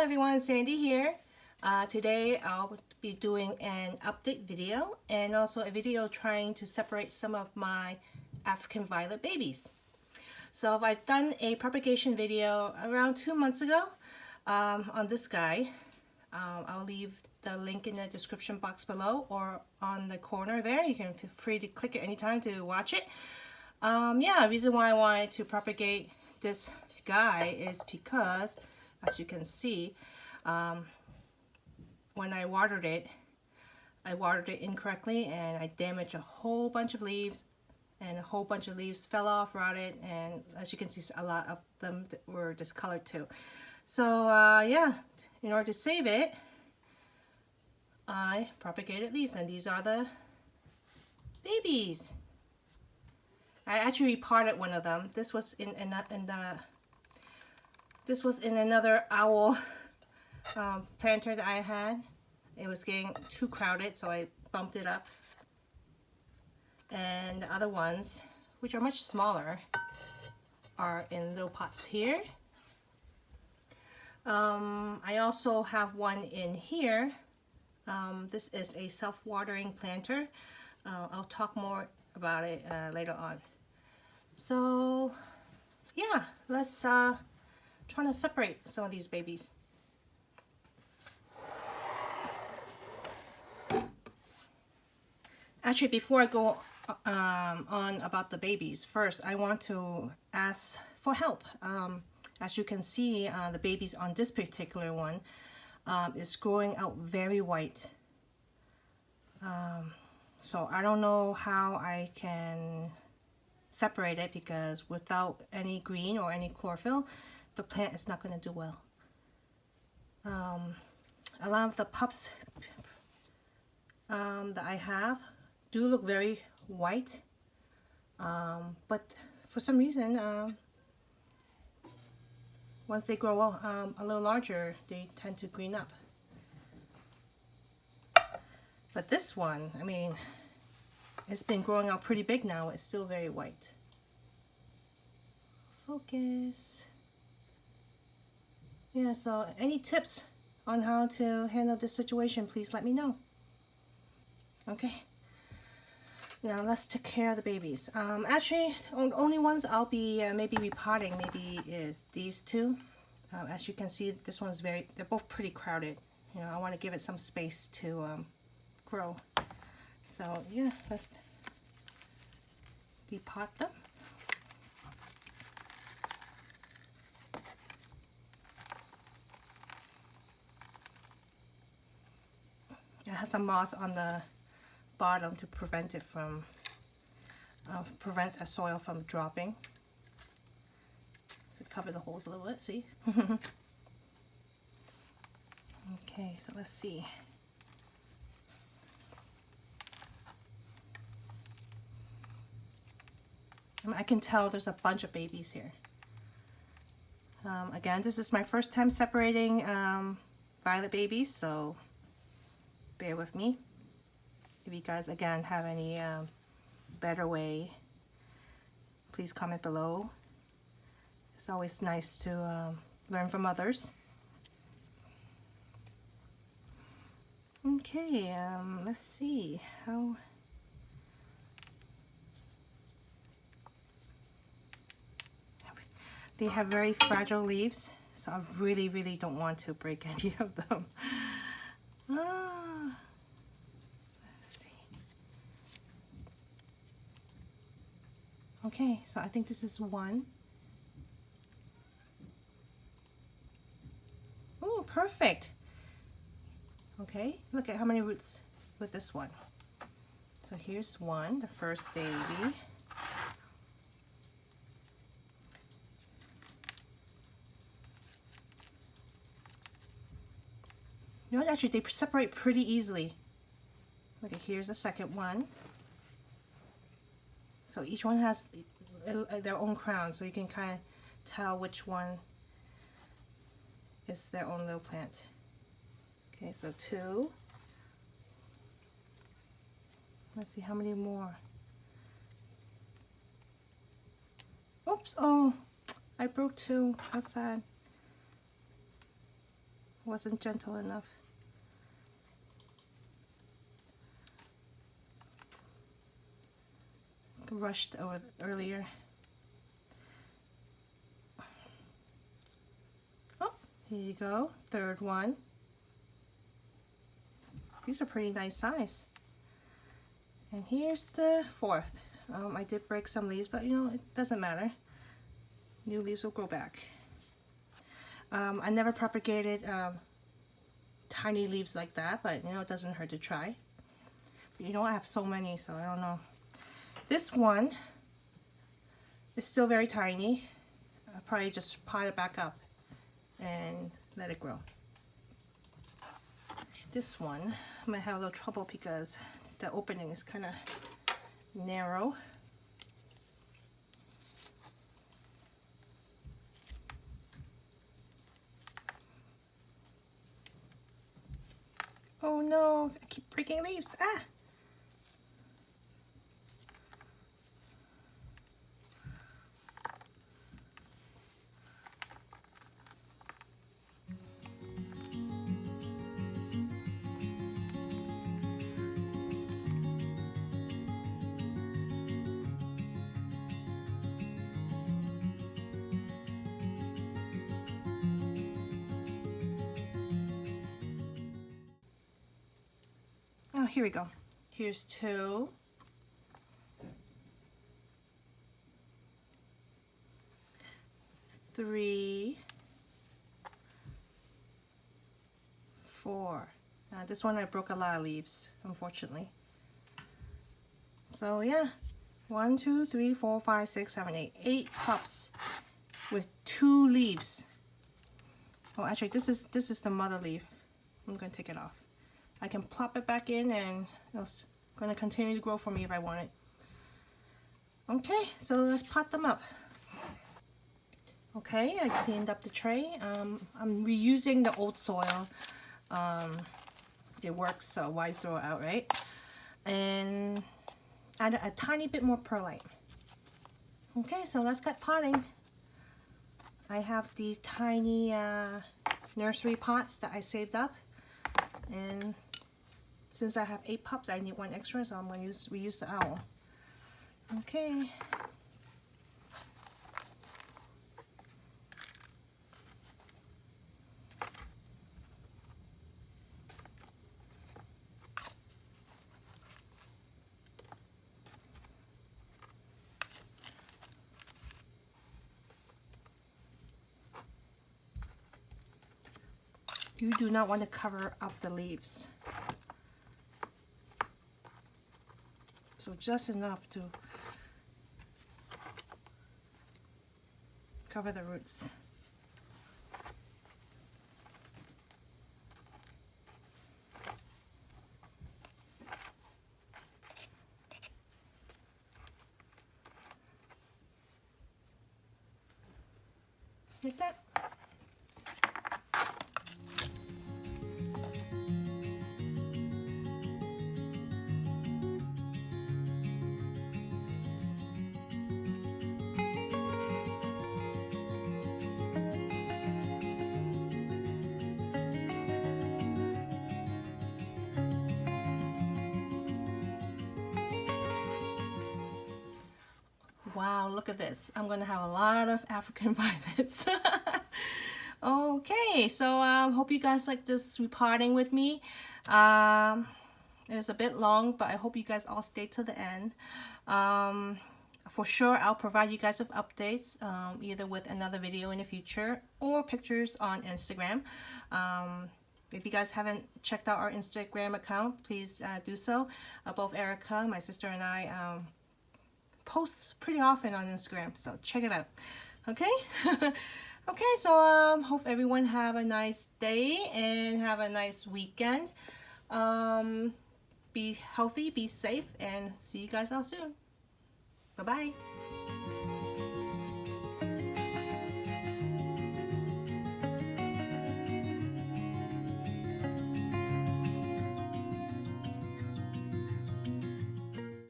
Hello everyone, Sandy here. Today I'll be doing an update video and also a video trying to separate some of my African violet babies. So I've done a propagation video around 2 months ago on this guy. I'll leave the link in the description box below or on the corner there. You can feel free to click it anytime to watch it. The reason why I wanted to propagate this guy is because, as you can see, when I watered it incorrectly and I damaged a whole bunch of leaves, and a whole bunch of leaves fell off, rotted, and as you can see, a lot of them were discolored too. So in order to save it, I propagated leaves, and these are the babies. I actually reparted one of them. This was in another owl planter that I had. It was getting too crowded, so I bumped it up. And the other ones, which are much smaller, are in little pots here. I also have one in here. This is a self-watering planter. I'll talk more about it later on. So yeah, let's try to separate some of these babies. Actually, before I go on about the babies, first I want to ask for help. As you can see, the babies on this particular one is growing out very white. So I don't know how I can separate it, because without any green or any chlorophyll, the plant is not going to do well. A lot of the pups that I have do look very white, but for some reason, once they grow a little larger, they tend to green up. But this one, I mean, it's been growing out pretty big now. It's still very white. Focus. Yeah, so any tips on how to handle this situation, please let me know. Okay. Now let's take care of the babies. Actually, the only ones I'll be maybe repotting maybe is these two. As you can see, this one's they're both pretty crowded. You know, I want to give it some space to grow. So yeah, let's depot them. It has some moss on the bottom to prevent it from prevent the soil from dropping. So cover the holes a little bit. See? Okay, so let's see. I can tell there's a bunch of babies here. Again, this is my first time separating violet babies, so bear with me. If you guys, again, have any better way, please comment below. It's always nice to learn from others. Okay, let's see how. They have very fragile leaves, so I really don't want to break any of them. Let's see. Okay, so I think this is one. Oh, perfect. Okay, look at how many roots with this one. So here's one, the first baby. You know what, actually they separate pretty easily. Look, here's the second one. So each one has their own crown, so you can kind of tell which one is their own little plant. Okay, so two. Let's see how many more. Oops, oh, I broke two. How sad. wasn't gentle enough. Rushed over earlier. Oh, here you go, third one. These are pretty nice size. And here's the fourth. I did break some leaves, but you know, it doesn't matter. New leaves will grow back. I never propagated tiny leaves like that, but you know, it doesn't hurt to try. But, you know, I have so many, so I don't know. This one is still very tiny. I'll probably just pot it back up and let it grow. This one might have a little trouble because the opening is kind of narrow. Oh no, I keep breaking leaves. Ah! Oh, here we go. Here's 2. 3, 4. This one I broke a lot of leaves, unfortunately. So yeah, 1, 2, 3, 4, 5, 6, 7, 8. 8 pups with 2 leaves. Oh, actually, this is the mother leaf. I'm gonna take it off. I can plop it back in and it's gonna continue to grow for me if I want it. Okay, so let's pot them up. Okay, I cleaned up the tray. I'm reusing the old soil. It works, so why throw it out, right? And add a tiny bit more perlite. Okay, so let's get potting. I have these tiny nursery pots that I saved up, and since I have 8 pups, I need 1 extra, so I'm going to reuse the owl. Okay. You do not want to cover up the leaves. So just enough to cover the roots. Like that. Wow, look at this. I'm gonna have a lot of African violets. Okay, so hope you guys like this repotting with me. It was a bit long, but I hope you guys all stay to the end. For sure, I'll provide you guys with updates, either with another video in the future or pictures on Instagram. If you guys haven't checked out our Instagram account, please do so. Both Erica, my sister, and I post pretty often on Instagram, so check it out. Okay. Okay, so hope everyone have a nice day and have a nice weekend. Be healthy, be safe, and see you guys all soon. Bye bye.